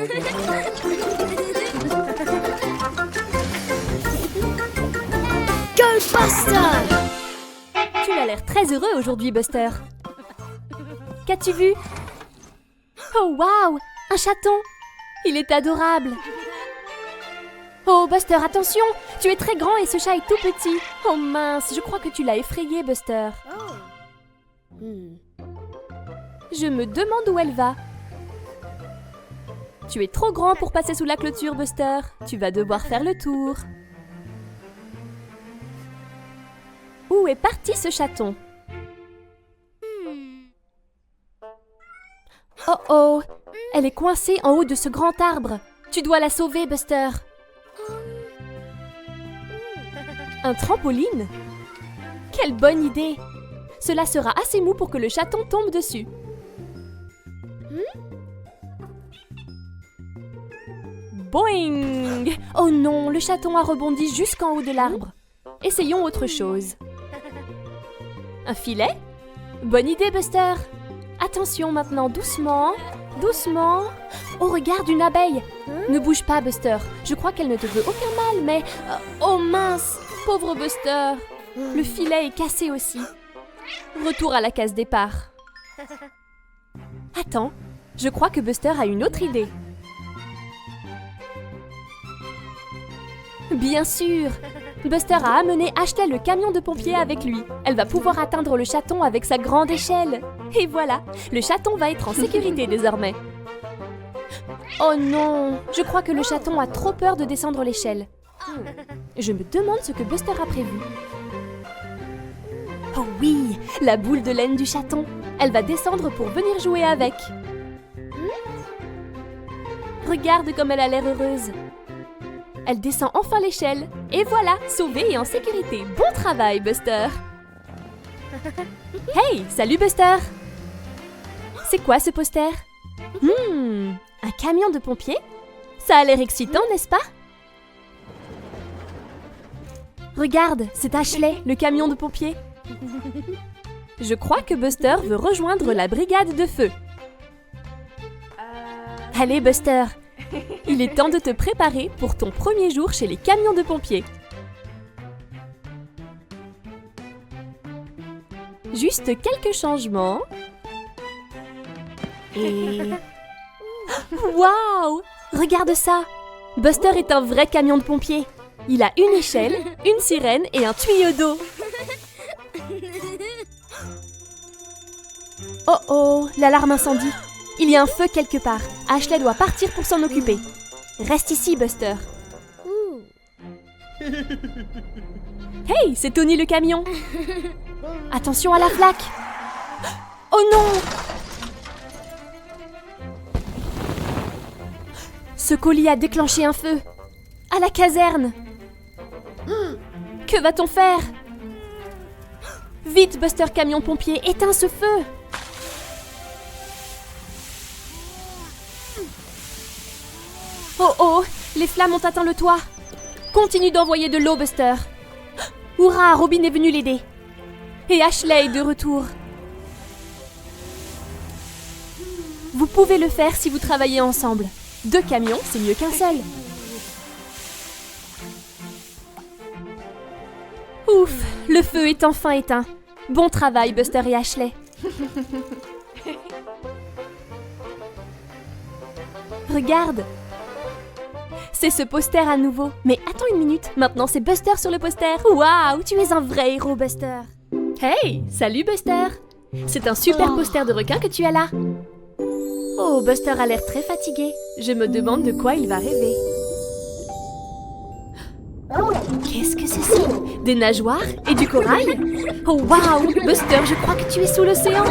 Go Buster! Tu as l'air très heureux aujourd'hui, Buster. Qu'as-tu vu? Oh, waouh! Un chaton! Il est adorable! Oh, Buster, attention! Tu es très grand et ce chat est tout petit. Oh mince, je crois que tu l'as effrayé, Buster. Je me demande où elle va. Tu es trop grand pour passer sous la clôture, Buster. Tu vas devoir faire le tour. Où est parti ce chaton? Oh oh! Elle est coincée en haut de ce grand arbre. Tu dois la sauver, Buster. Un trampoline? Quelle bonne idée! Cela sera assez mou pour que le chaton tombe dessus. Boing! Oh non, le chaton a rebondi jusqu'en haut de l'arbre. Essayons autre chose. Un filet? Bonne idée, Buster. Attention maintenant, doucement, doucement. Oh, regarde une abeille. Ne bouge pas, Buster. Je crois qu'elle ne te veut aucun mal, mais... Oh mince, pauvre Buster. Le filet est cassé aussi. Retour à la case départ. Attends, je crois que Buster a une autre idée. Bien sûr! Buster a amené Ashley le camion de pompiers avec lui. Elle va pouvoir atteindre le chaton avec sa grande échelle. Et voilà, le chaton va être en sécurité désormais. Oh non! Je crois que le chaton a trop peur de descendre l'échelle. Je me demande ce que Buster a prévu. Oh oui! La boule de laine du chaton. Elle va descendre pour venir jouer avec. Regarde comme elle a l'air heureuse. Elle descend enfin l'échelle. Et voilà, sauvée et en sécurité. Bon travail, Buster. Hey, salut Buster. C'est quoi ce poster? Un camion de pompiers? Ça a l'air excitant, n'est-ce pas? Regarde, c'est Ashley, le camion de pompiers. Je crois que Buster veut rejoindre la brigade de feu. Allez, Buster. Il est temps de te préparer pour ton premier jour chez les camions de pompiers. Juste quelques changements. Et... Waouh! Regarde ça! Buster est un vrai camion de pompiers. Il a une échelle, une sirène et un tuyau d'eau. Oh oh, l'alarme incendie. Il y a un feu quelque part. Ashley doit partir pour s'en occuper. Reste ici, Buster. Hey, c'est Tony le camion. Attention à la flaque. Oh non! Ce colis a déclenché un feu. À la caserne. Que va-t-on faire? Vite, Buster camion pompier, éteins ce feu. Oh oh, les flammes ont atteint le toit. Continue d'envoyer de l'eau, Buster. Hurrah, Robin est venu l'aider. Et Ashley est de retour. Vous pouvez le faire si vous travaillez ensemble. 2 camions, c'est mieux qu'un seul. Ouf, le feu est enfin éteint. Bon travail, Buster et Ashley. Regarde. C'est ce poster à nouveau. Mais attends une minute, maintenant c'est Buster sur le poster. Waouh, tu es un vrai héros, Buster. Hey, salut Buster. C'est un super poster de requin que tu as là. Oh, Buster a l'air très fatigué. Je me demande de quoi il va rêver. Qu'est-ce que c'est ça? Des nageoires et du corail? Oh waouh, Buster, je crois que tu es sous l'océan.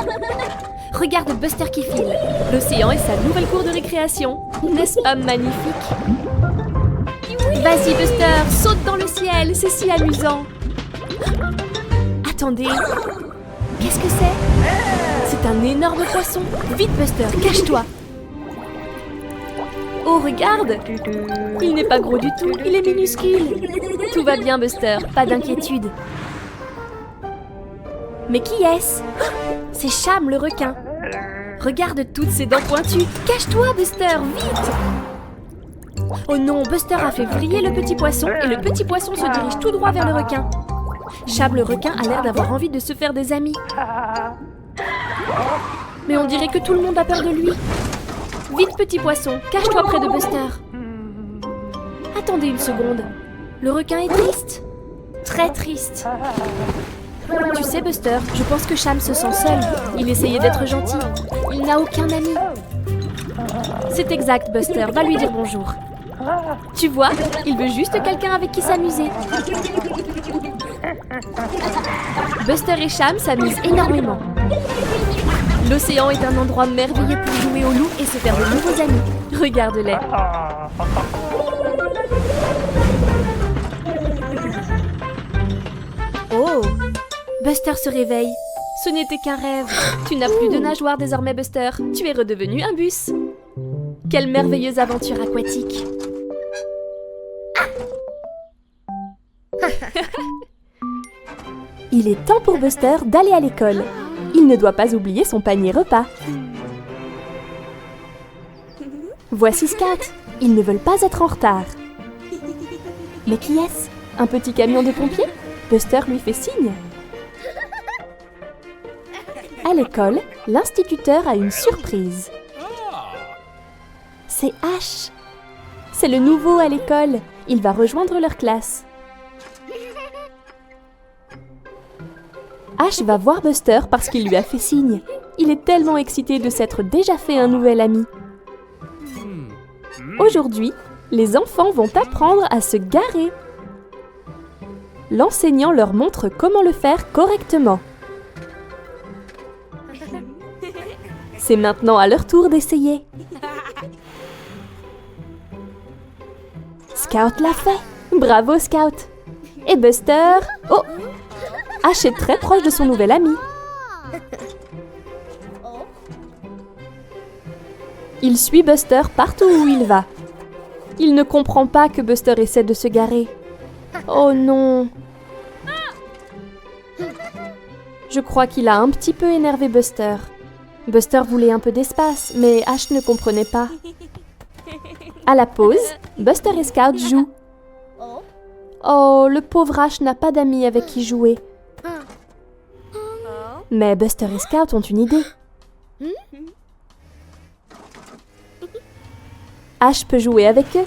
Regarde Buster qui file. L'océan est sa nouvelle cour de récréation. N'est-ce pas magnifique? Vas-y Buster, saute dans le ciel, c'est si amusant. Attendez, qu'est-ce que c'est? C'est un énorme poisson. Vite Buster, cache-toi. Oh regarde, il n'est pas gros du tout, il est minuscule. Tout va bien Buster, pas d'inquiétude. Mais qui est-ce? C'est Cham le requin. Regarde toutes ces dents pointues. Cache-toi, Buster, vite! Oh non, Buster a fait vriller le petit poisson et le petit poisson se dirige tout droit vers le requin. Chab le requin a l'air d'avoir envie de se faire des amis. Mais on dirait que tout le monde a peur de lui. Vite, petit poisson, cache-toi près de Buster. Attendez une seconde. Le requin est triste. Très triste. Tu sais, Buster, je pense que Cham se sent seul. Il essayait d'être gentil. Il n'a aucun ami. C'est exact, Buster. Va lui dire bonjour. Tu vois, il veut juste quelqu'un avec qui s'amuser. Buster et Cham s'amusent énormément. L'océan est un endroit merveilleux pour jouer au loup et se faire de nouveaux amis. Regarde-les. Oh! Buster se réveille. Ce n'était qu'un rêve. Tu n'as plus de nageoire désormais, Buster. Tu es redevenu un bus. Quelle merveilleuse aventure aquatique. Il est temps pour Buster d'aller à l'école. Il ne doit pas oublier son panier repas. Voici Scout. Ils ne veulent pas être en retard. Mais qui est-ce? Un petit camion de pompiers? Buster lui fait signe. À l'école, l'instituteur a une surprise. C'est Ash. C'est le nouveau à l'école. Il va rejoindre leur classe. Ash va voir Buster parce qu'il lui a fait signe. Il est tellement excité de s'être déjà fait un nouvel ami. Aujourd'hui, les enfants vont apprendre à se garer. L'enseignant leur montre comment le faire correctement. C'est maintenant à leur tour d'essayer. Scout l'a fait. Bravo, Scout. Et Buster... Oh! Ash est très proche de son nouvel ami. Il suit Buster partout où il va. Il ne comprend pas que Buster essaie de se garer. Oh non! Je crois qu'il a un petit peu énervé Buster. Buster voulait un peu d'espace, mais Ash ne comprenait pas. À la pause, Buster et Scout jouent. Oh, le pauvre Ash n'a pas d'amis avec qui jouer. Mais Buster et Scout ont une idée. Ash peut jouer avec eux.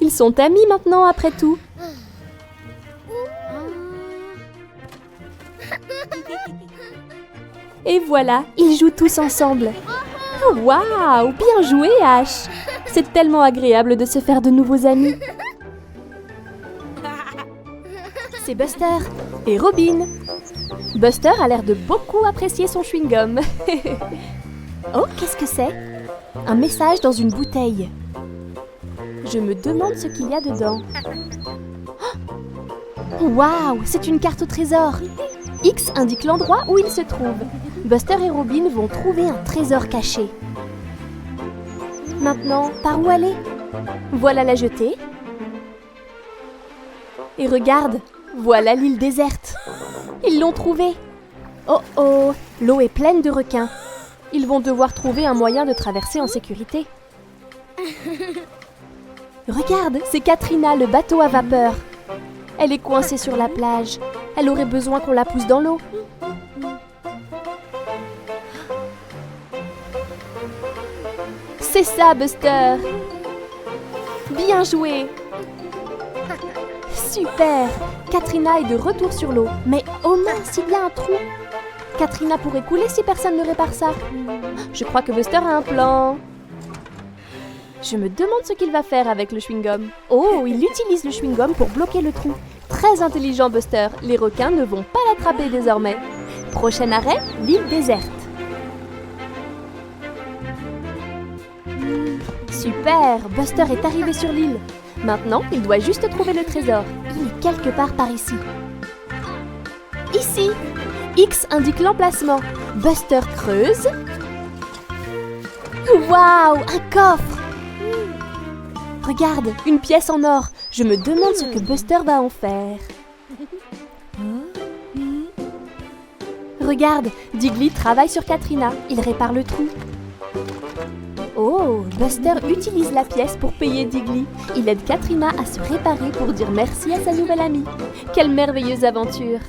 Ils sont amis maintenant, après tout. Et voilà, ils jouent tous ensemble. Oh, waouh, bien joué, Ash. C'est tellement agréable de se faire de nouveaux amis. C'est Buster et Robin. Buster a l'air de beaucoup apprécier son chewing-gum. Oh, qu'est-ce que c'est? Un message dans une bouteille. Je me demande ce qu'il y a dedans. Oh, waouh, c'est une carte au trésor. X indique l'endroit où il se trouve. Buster et Robin vont trouver un trésor caché. Maintenant, par où aller? Voilà la jetée. Et regarde, voilà l'île déserte. Ils l'ont trouvée. Oh oh, l'eau est pleine de requins. Ils vont devoir trouver un moyen de traverser en sécurité. Regarde, c'est Katrina, le bateau à vapeur. Elle est coincée sur la plage. Elle aurait besoin qu'on la pousse dans l'eau. C'est ça, Buster. Bien joué. Super. Katrina est de retour sur l'eau. Mais oh mince, il y a un trou. Katrina pourrait couler si personne ne répare ça. Je crois que Buster a un plan. Je me demande ce qu'il va faire avec le chewing-gum. Oh, il utilise le chewing-gum pour bloquer le trou. Très intelligent, Buster. Les requins ne vont pas l'attraper désormais. Prochain arrêt, l'île déserte. Super, Buster est arrivé sur l'île. Maintenant, il doit juste trouver le trésor. Il est quelque part par ici. Ici. X indique l'emplacement. Buster creuse. Waouh, un coffre. Regarde, une pièce en or. Je me demande ce que Buster va en faire. Regarde, Diggly travaille sur Katrina. Il répare le trou. Oh, Buster utilise la pièce pour payer Diggly. Il aide Katrina à se réparer pour dire merci à sa nouvelle amie. Quelle merveilleuse aventure!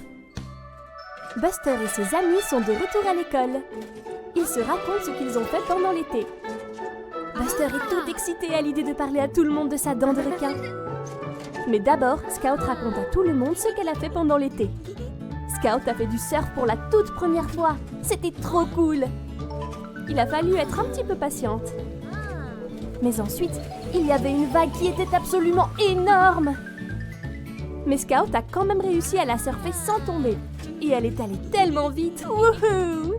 Buster et ses amis sont de retour à l'école. Ils se racontent ce qu'ils ont fait pendant l'été. Buster est tout excité à l'idée de parler à tout le monde de sa dent de requin. Mais d'abord, Scout raconte à tout le monde ce qu'elle a fait pendant l'été. Scout a fait du surf pour la toute première fois. C'était trop cool! Il a fallu être un petit peu patiente. Mais ensuite, il y avait une vague qui était absolument énorme. Mais Scout a quand même réussi à la surfer sans tomber. Et elle est allée tellement vite. Wouhou!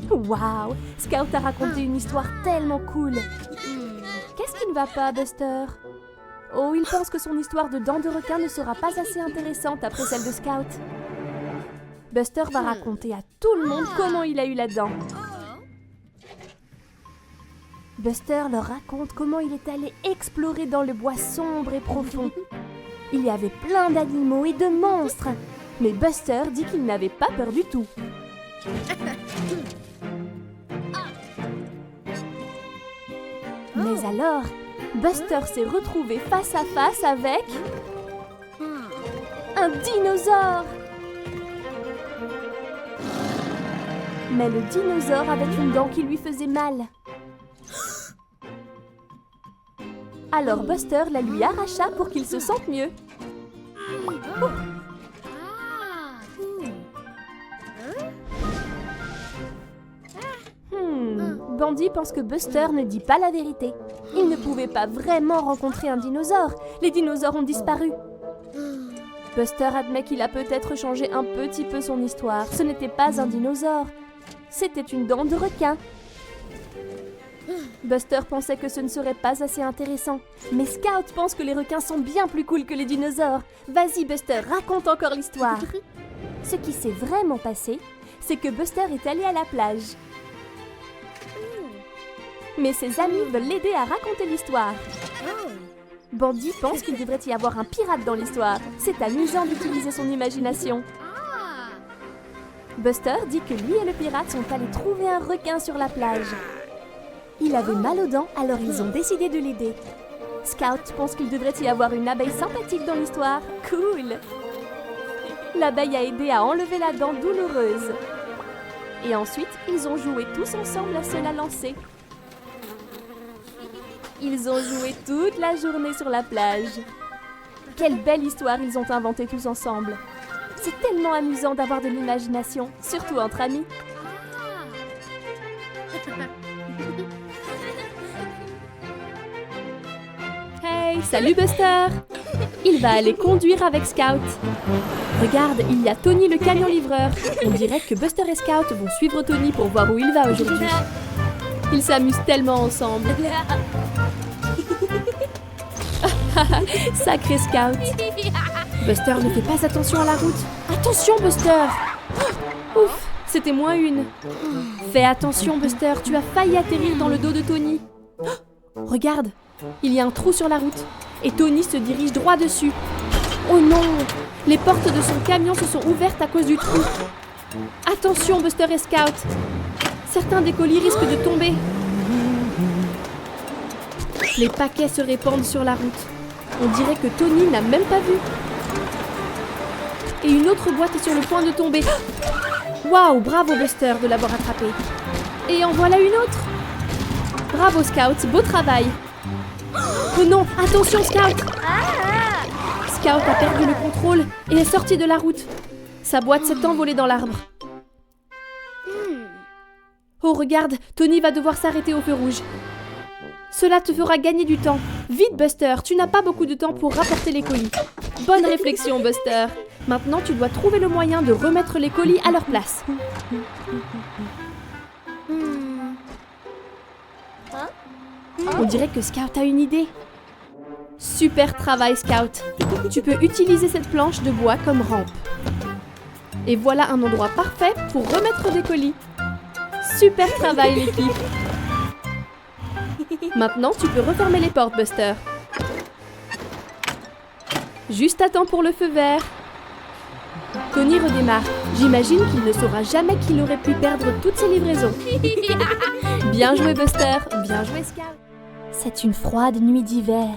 Waouh! Scout a raconté une histoire tellement cool. Qu'est-ce qui ne va pas, Buster? Oh, il pense que son histoire de dents de requin ne sera pas assez intéressante après celle de Scout. Buster va raconter à tout le monde comment il a eu la dent. Buster leur raconte comment il est allé explorer dans le bois sombre et profond. Il y avait plein d'animaux et de monstres, mais Buster dit qu'il n'avait pas peur du tout. Mais alors, Buster s'est retrouvé face à face avec un dinosaure. Mais le dinosaure avait une dent qui lui faisait mal. Alors Buster la lui arracha pour qu'il se sente mieux. Bandit pense que Buster ne dit pas la vérité. Il ne pouvait pas vraiment rencontrer un dinosaure. Les dinosaures ont disparu. Buster admet qu'il a peut-être changé un petit peu son histoire. Ce n'était pas un dinosaure. C'était une dent de requin. Buster pensait que ce ne serait pas assez intéressant. Mais Scout pense que les requins sont bien plus cool que les dinosaures. Vas-y Buster, raconte encore l'histoire. Ce qui s'est vraiment passé, c'est que Buster est allé à la plage. Mais ses amis veulent l'aider à raconter l'histoire. Bandit pense qu'il devrait y avoir un pirate dans l'histoire. C'est amusant d'utiliser son imagination. Buster dit que lui et le pirate sont allés trouver un requin sur la plage. Il avait mal aux dents, alors ils ont décidé de l'aider. Scout pense qu'il devrait y avoir une abeille sympathique dans l'histoire. Cool! L'abeille a aidé à enlever la dent douloureuse. Et ensuite, ils ont joué tous ensemble à se la lancer. Ils ont joué toute la journée sur la plage. Quelle belle histoire ils ont inventée tous ensemble. C'est tellement amusant d'avoir de l'imagination, surtout entre amis. Hey, salut Buster! Il va aller conduire avec Scout. Regarde, il y a Tony le camion livreur. On dirait que Buster et Scout vont suivre Tony pour voir où il va aujourd'hui. Ils s'amusent tellement ensemble. Sacré Scout. Buster ne fait pas attention à la route. Attention Buster! Ouf, c'était moins une. Fais attention Buster, tu as failli atterrir dans le dos de Tony. Regarde, il y a un trou sur la route et Tony se dirige droit dessus. Oh non! Les portes de son camion se sont ouvertes à cause du trou. Attention Buster et Scout! Certains des colis risquent de tomber. Les paquets se répandent sur la route. On dirait que Tony n'a même pas vu. Et une autre boîte est sur le point de tomber. Waouh, bravo Buster de l'avoir attrapée. Et en voilà une autre. Bravo Scout, beau travail. Oh non, attention Scout. Scout a perdu le contrôle et est sorti de la route. Sa boîte s'est envolée dans l'arbre. Oh regarde, Tony va devoir s'arrêter au feu rouge. Cela te fera gagner du temps. Vite Buster, tu n'as pas beaucoup de temps pour rapporter les colis. Bonne réflexion Buster. Maintenant tu dois trouver le moyen de remettre les colis à leur place. On dirait que Scout a une idée. Super travail Scout. Tu peux utiliser cette planche de bois comme rampe. Et voilà un endroit parfait pour remettre des colis. Super travail l'équipe. Maintenant, tu peux refermer les portes, Buster. Juste à temps pour le feu vert. Connie redémarre. J'imagine qu'il ne saura jamais qu'il aurait pu perdre toutes ses livraisons. Bien joué Buster, bien joué Scout. C'est une froide nuit d'hiver.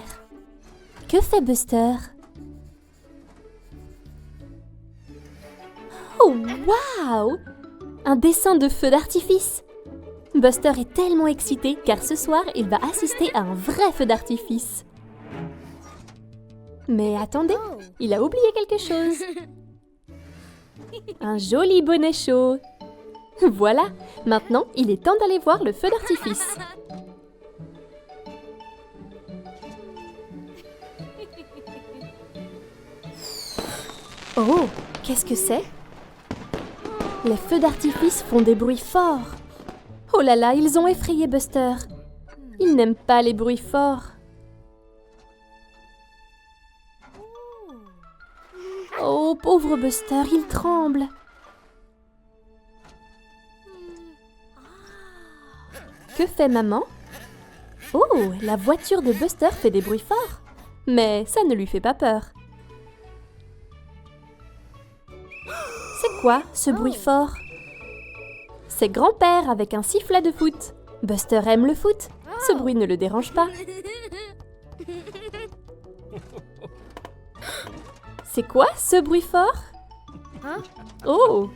Que fait Buster? Oh waouh! Un dessin de feu d'artifice. Buster est tellement excité car ce soir il va assister à un vrai feu d'artifice. Mais attendez, il a oublié quelque chose. Un joli bonnet chaud. Voilà, maintenant il est temps d'aller voir le feu d'artifice. Oh, qu'est-ce que c'est? Les feux d'artifice font des bruits forts. Oh là là, ils ont effrayé Buster. Il n'aime pas les bruits forts. Oh, pauvre Buster, il tremble. Que fait maman? Oh, la voiture de Buster fait des bruits forts. Mais ça ne lui fait pas peur. C'est quoi, ce bruit fort? C'est grand-père avec un sifflet de foot. Buster aime le foot. Ce bruit ne le dérange pas. C'est quoi, ce bruit fort? Oh,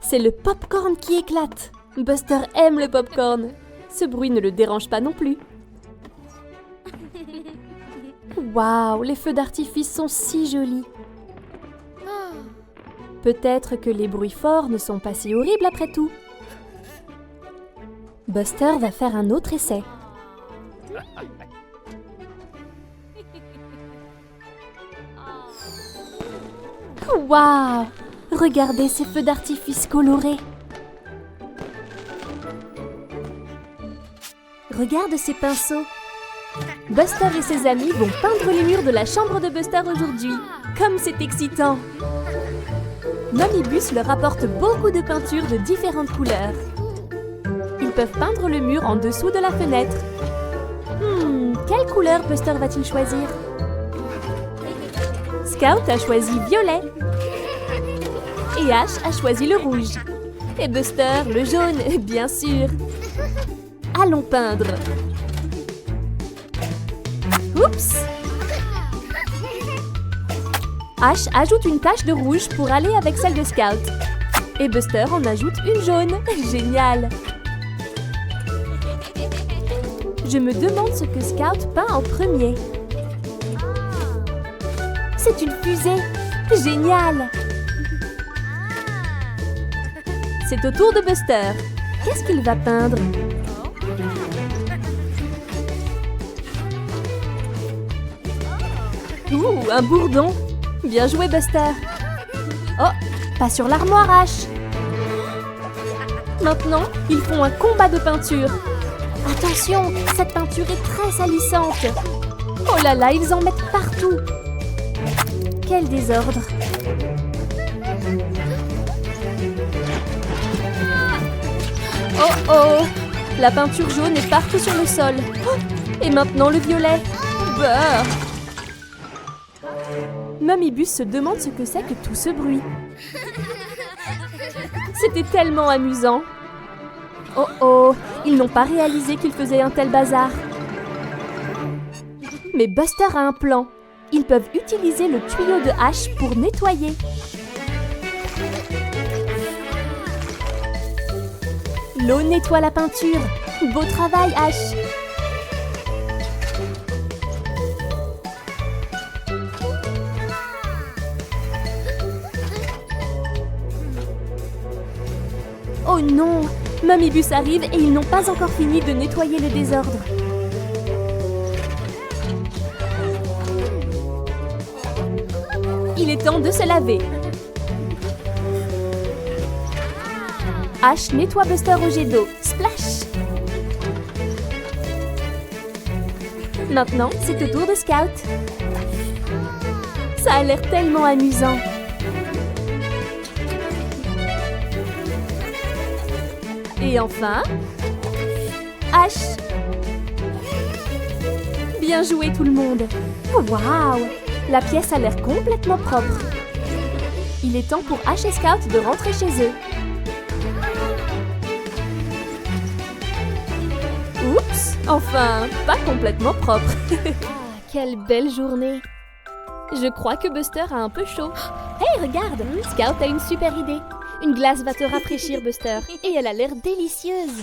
c'est le popcorn qui éclate. Buster aime le popcorn. Ce bruit ne le dérange pas non plus. Waouh, les feux d'artifice sont si jolis. Peut-être que les bruits forts ne sont pas si horribles après tout. Buster va faire un autre essai. Waouh! Regardez ces feux d'artifice colorés. Regarde ces pinceaux. Buster et ses amis vont peindre les murs de la chambre de Buster aujourd'hui. Comme c'est excitant! Momibus leur apporte beaucoup de peintures de différentes couleurs. Ils peuvent peindre le mur en dessous de la fenêtre. Quelle couleur Buster va-t-il choisir? Scout a choisi violet. Et Ash a choisi le rouge. Et Buster, le jaune, bien sûr. Allons peindre. Oups! Ash ajoute une tache de rouge pour aller avec celle de Scout. Et Buster en ajoute une jaune. Génial! Je me demande ce que Scout peint en premier. C'est une fusée! Génial! C'est au tour de Buster. Qu'est-ce qu'il va peindre? Ouh, un bourdon! Bien joué, Buster! Oh, pas sur l'armoire, Ash! Maintenant, ils font un combat de peinture. Attention, cette peinture est très salissante. Oh là là, ils en mettent partout. Quel désordre! Oh oh! La peinture jaune est partout sur le sol. Oh, et maintenant le violet. Beurre! Momibus se demande ce que c'est que tout ce bruit. C'était tellement amusant. Oh oh! Ils n'ont pas réalisé qu'ils faisaient un tel bazar. Mais Buster a un plan. Ils peuvent utiliser le tuyau de Ash pour nettoyer. L'eau nettoie la peinture. Beau travail, Ash! Oh non! Momibus arrive et ils n'ont pas encore fini de nettoyer le désordre. Il est temps de se laver. Ash nettoie Buster au jet d'eau. Splash! Maintenant, c'est au tour de Scout. Ça a l'air tellement amusant. Et enfin, Ash. Bien joué tout le monde. Waouh! La pièce a l'air complètement propre. Il est temps pour Ash et Scout de rentrer chez eux. Oups, enfin, pas complètement propre. Quelle belle journée. Je crois que Buster a un peu chaud. Hey, regarde, Scout a une super idée. Une glace va te rafraîchir, Buster. Et elle a l'air délicieuse.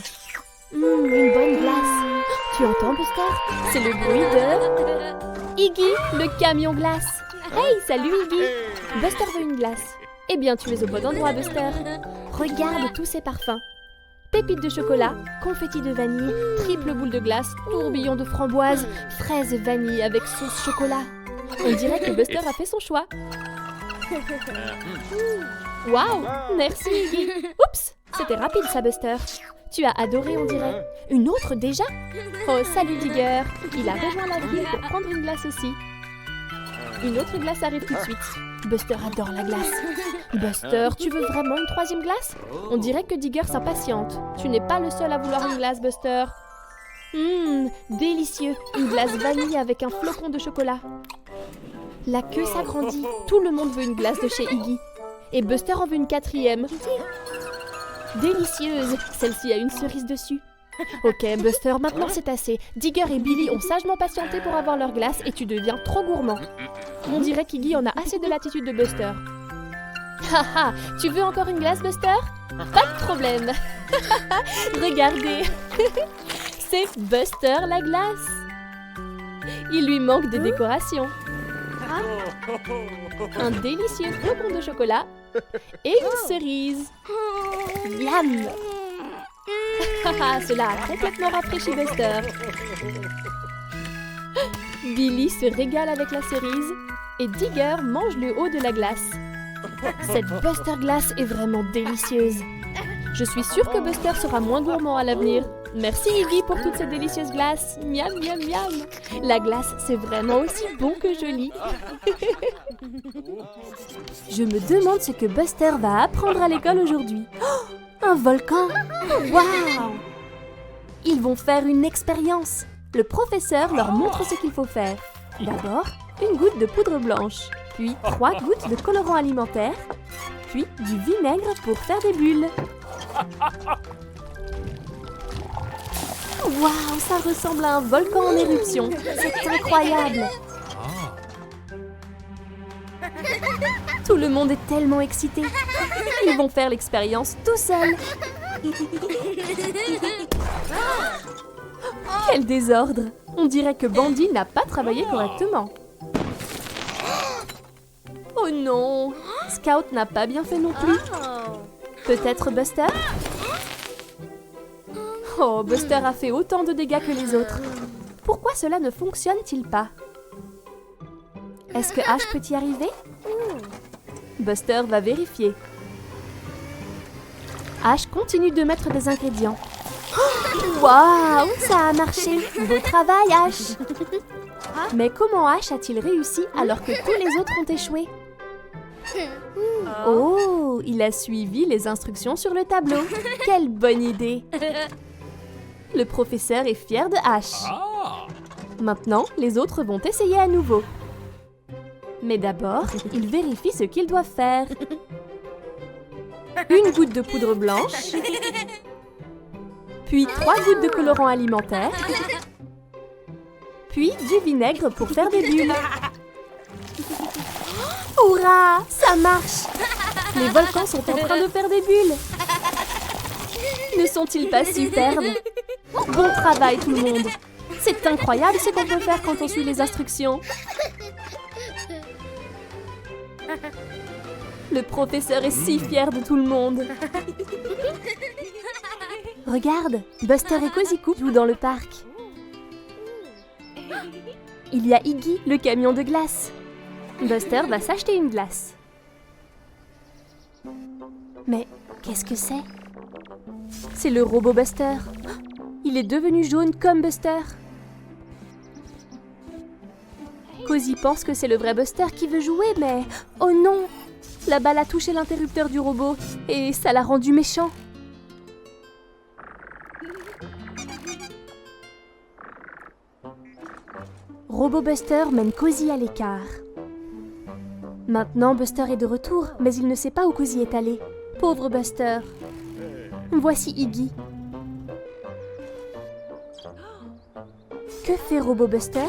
Une bonne glace. Tu entends, Buster? C'est le bruit de... Iggy, le camion glace. Hey, salut Iggy. Buster veut une glace. Eh bien, tu es au bon endroit, Buster. Regarde tous ces parfums. Pépites de chocolat, confetti de vanille, triple boule de glace, tourbillon de framboise, fraises vanille avec sauce chocolat. On dirait que Buster a fait son choix. Waouh, merci Iggy. Oups, c'était rapide ça, Buster. Tu as adoré, on dirait. Une autre déjà? Oh, salut Digger. Il a rejoint la ville pour prendre une glace aussi. Une autre glace arrive tout de suite. Buster adore la glace. Buster, tu veux vraiment une troisième glace? On dirait que Digger s'impatiente. Tu n'es pas le seul à vouloir une glace, Buster. Délicieux. Une glace vanille avec un flocon de chocolat. La queue s'agrandit. Tout le monde veut une glace de chez Iggy. Et Buster en veut une quatrième. Délicieuse. Celle-ci a une cerise dessus. Ok, Buster, maintenant c'est assez. Digger et Billy ont sagement patienté pour avoir leur glace et tu deviens trop gourmand. On dirait qu'Iggy en a assez de l'attitude de Buster. Haha, tu veux encore une glace, Buster? Pas de problème. Regardez. C'est Buster la glace. Il lui manque de décoration. Un délicieux flocon de chocolat et une cerise. Miam. Cela a complètement rafraîchi Buster. Billy se régale avec la cerise et Digger mange le haut de la glace. Cette Buster glace est vraiment délicieuse. Je suis sûre que Buster sera moins gourmand à l'avenir. Merci Iggy pour toutes ces délicieuses glaces. Miam, miam, miam. La glace, c'est vraiment aussi bon que joli. Je me demande ce que Buster va apprendre à l'école aujourd'hui. Oh, un volcan! Waouh! Ils vont faire une expérience. Le professeur leur montre ce qu'il faut faire. D'abord, une goutte de poudre blanche, puis 3 gouttes de colorant alimentaire, puis du vinaigre pour faire des bulles. Waouh, ça ressemble à un volcan en éruption. C'est incroyable. Tout le monde est tellement excité. Ils vont faire l'expérience tout seuls. Quel désordre! On dirait que Bandy n'a pas travaillé correctement. Oh non! Scout n'a pas bien fait non plus. Peut-être Buster? Oh, Buster a fait autant de dégâts que les autres. Pourquoi cela ne fonctionne-t-il pas? Est-ce que Ash peut y arriver? Buster va vérifier. Ash continue de mettre des ingrédients. Waouh, ça a marché! Beau travail, Ash! Mais comment Ash a-t-il réussi alors que tous les autres ont échoué? Oh, il a suivi les instructions sur le tableau. Quelle bonne idée! Le professeur est fier de Ash. Maintenant, les autres vont essayer à nouveau. Mais d'abord, ils vérifient ce qu'ils doivent faire. Une goutte de poudre blanche, puis 3 gouttes de colorant alimentaire, puis du vinaigre pour faire des bulles. Hurrah! Ça marche! Les volcans sont en train de faire des bulles. Ne sont-ils pas superbes? Bon travail tout le monde! C'est incroyable ce qu'on peut faire quand on suit les instructions. Le professeur est si fier de tout le monde. Regarde, Buster et Cozy Coupe jouent dans le parc. Il y a Iggy, le camion de glace. Buster va s'acheter une glace. Mais qu'est-ce que c'est? C'est le robot Buster. Il est devenu jaune comme Buster. Cozy pense que c'est le vrai Buster qui veut jouer, mais... Oh non! La balle a touché l'interrupteur du robot et ça l'a rendu méchant. Robot Buster mène Cozy à l'écart. Maintenant, Buster est de retour, mais il ne sait pas où Cozy est allé. Pauvre Buster. Voici Iggy. Que fait Robo Buster?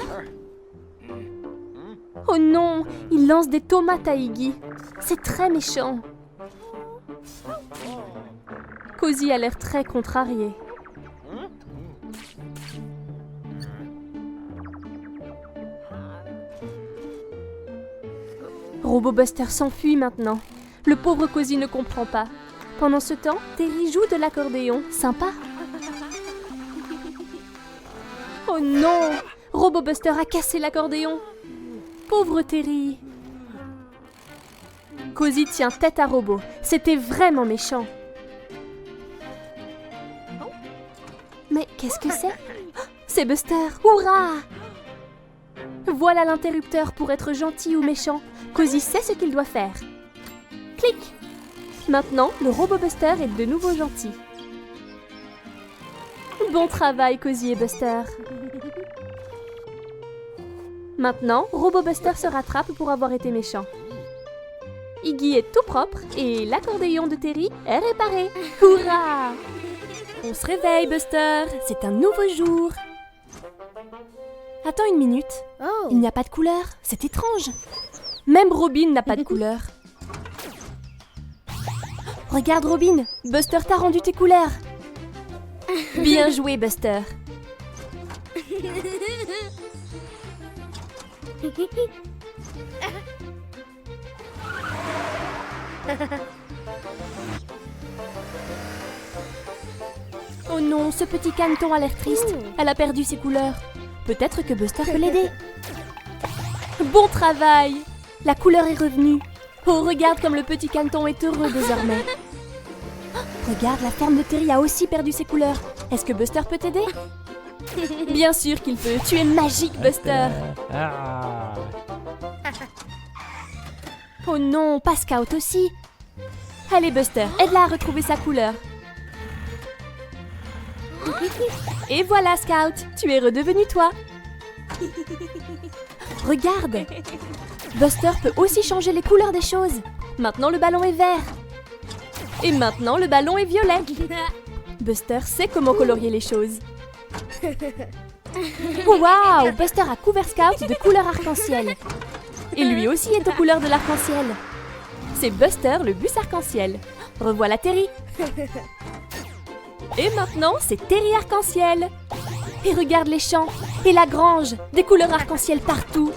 Oh non, il lance des tomates à Iggy. C'est très méchant. Cozy a l'air très contrarié. Robo Buster s'enfuit maintenant. Le pauvre Cozy ne comprend pas. Pendant ce temps, Terry joue de l'accordéon. Sympa. Oh non! Robo Buster a cassé l'accordéon. Pauvre Terry. Cozy tient tête à Robo. C'était vraiment méchant. Mais qu'est-ce que c'est? C'est Buster. Hurrah! Voilà l'interrupteur pour être gentil ou méchant. Cozy sait ce qu'il doit faire. Clic! Maintenant, le Robo Buster est de nouveau gentil. Bon travail, Cozy et Buster. Maintenant, Robo Buster se rattrape pour avoir été méchant. Iggy est tout propre et l'accordéon de Terry est réparé. Hurrah! On se réveille, Buster. C'est un nouveau jour. Attends une minute. Oh. Il n'y a pas de couleur. C'est étrange. Même Robin n'a pas de couleur. Regarde, Robin. Buster t'a rendu tes couleurs. Bien joué, Buster. Oh non, ce petit caneton a l'air triste. Elle a perdu ses couleurs. Peut-être que Buster peut l'aider. Bon travail! La couleur est revenue. Oh, regarde comme le petit caneton est heureux désormais. Regarde, la ferme de Terry a aussi perdu ses couleurs. Est-ce que Buster peut t'aider? Bien sûr qu'il peut. Tu es magique, Buster. Oh non, pas Scout aussi. Allez, Buster, aide-la à retrouver sa couleur. Et voilà, Scout, tu es redevenu toi. Regarde, Buster peut aussi changer les couleurs des choses. Maintenant, le ballon est vert. Et maintenant, le ballon est violet. Buster sait comment colorier les choses. Waouh, Buster a couvert Scout de couleur arc-en-ciel. Et lui aussi est aux couleurs de l'arc-en-ciel. C'est Buster, le bus arc-en-ciel. Revoilà Terry. Et maintenant, c'est Terry arc-en-ciel. Et regarde les champs et la grange, des couleurs arc-en-ciel partout.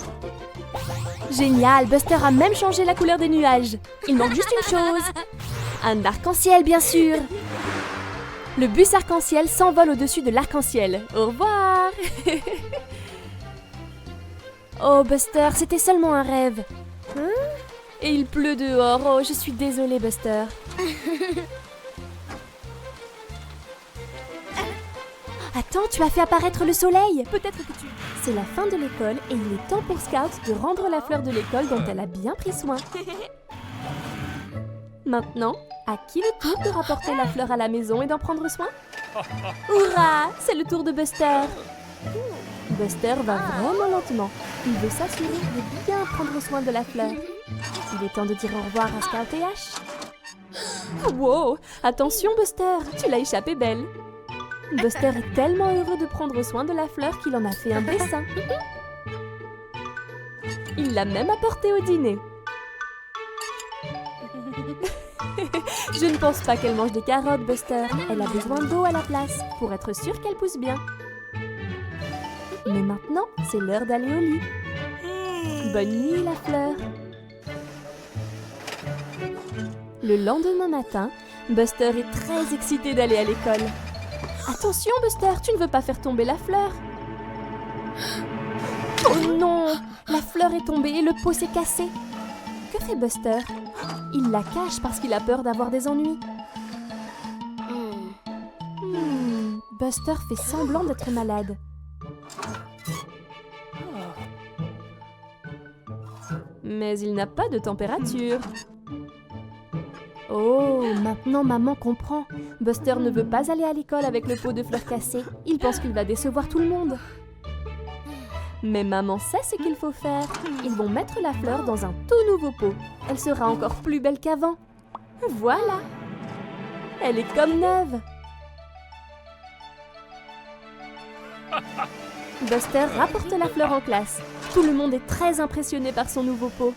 Génial, Buster a même changé la couleur des nuages. Il manque juste une chose. Un arc-en-ciel, bien sûr. Le bus arc-en-ciel s'envole au-dessus de l'arc-en-ciel. Au revoir. Oh, Buster, c'était seulement un rêve. Et il pleut dehors. Oh, je suis désolée, Buster. Attends, tu as fait apparaître le soleil. Peut-être que tu... C'est la fin de l'école et il est temps pour Scout de rendre la fleur de l'école dont elle a bien pris soin. Maintenant, à qui le tour de rapporter la fleur à la maison et d'en prendre soin? Hurrah! C'est le tour de Buster. Buster va vraiment lentement. Il veut s'assurer de bien prendre soin de la fleur. Il est temps de dire au revoir à Scout et Ash. Wow! Attention, Buster, tu l'as échappé belle. Buster est tellement heureux de prendre soin de la fleur qu'il en a fait un dessin. Il l'a même apporté au dîner. Je ne pense pas qu'elle mange des carottes, Buster. Elle a besoin d'eau à la place, pour être sûre qu'elle pousse bien. Mais maintenant, c'est l'heure d'aller au lit. Bonne nuit, la fleur. Le lendemain matin, Buster est très excité d'aller à l'école. Attention, Buster, tu ne veux pas faire tomber la fleur. Oh non! La fleur est tombée et le pot s'est cassé. Que fait Buster? Il la cache parce qu'il a peur d'avoir des ennuis. Buster fait semblant d'être malade. Mais il n'a pas de température. Oh, maintenant maman comprend. Buster ne veut pas aller à l'école avec le pot de fleurs cassé. Il pense qu'il va décevoir tout le monde. Mais maman sait ce qu'il faut faire. Ils vont mettre la fleur dans un tout nouveau pot. Elle sera encore plus belle qu'avant. Voilà. Elle est comme neuve. Buster rapporte la fleur en classe. Tout le monde est très impressionné par son nouveau pot.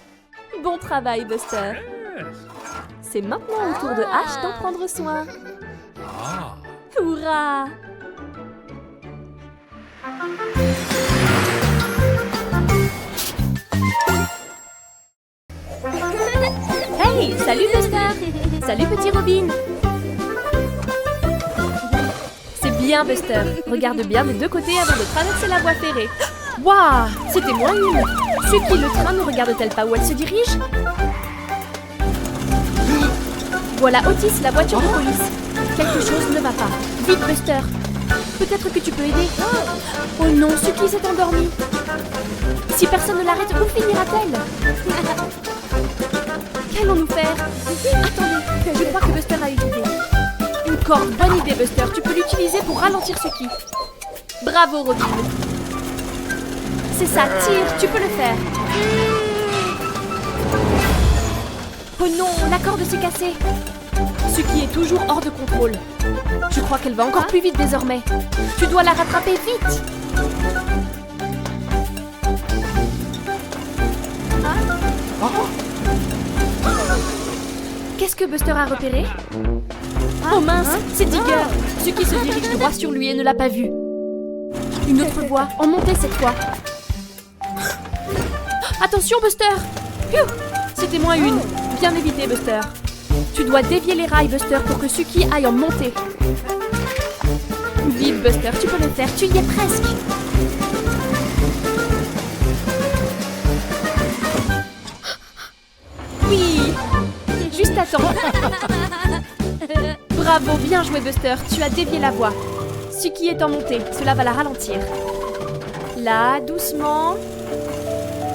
Bon travail, Buster. C'est maintenant au tour de Ash d'en prendre soin. Hurrah! Hey, salut Buster! Salut petit Robin! C'est bien Buster. Regarde bien des deux côtés avant de traverser la voie ferrée. Waouh! C'était moins une. Suki, le train ne regarde-t-elle pas où elle se dirige? Voilà Otis, la voiture de police. Quelque chose ne va pas. Vite Buster! Peut-être que tu peux aider. Oh non, Suki s'est endormie. Si personne ne l'arrête, où finira-t-elle? Qu'allons-nous faire? Attendez, je crois que Buster a une idée. Une corde, bonne idée Buster. Tu peux l'utiliser pour ralentir Suki. Bravo Robin. C'est ça, tire, tu peux le faire. Oh non, la corde s'est cassée. Suki est toujours hors de contrôle. Je crois qu'elle va encore plus vite désormais. Tu dois la rattraper vite. Qu'est-ce que Buster a repéré? Oh mince, c'est Digger. Suki se dirige droit sur lui et ne l'a pas vu. Une autre voie, en montée cette fois. Attention Buster! Phew, c'était moins une. Bien évité Buster. Tu dois dévier les rails Buster pour que Suki aille en montée. Vite Buster, tu peux le faire, tu y es presque. Oui, juste à temps. Bravo, bien joué Buster, tu as dévié la voie. Suki est en montée, cela va la ralentir. Là, doucement.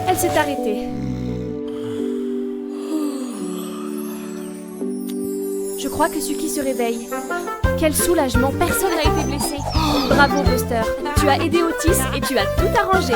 Elle s'est arrêtée. Je crois que Suki se réveille. Quel soulagement, personne n'a été blessé. Bravo Buster, tu as aidé Otis et tu as tout arrangé.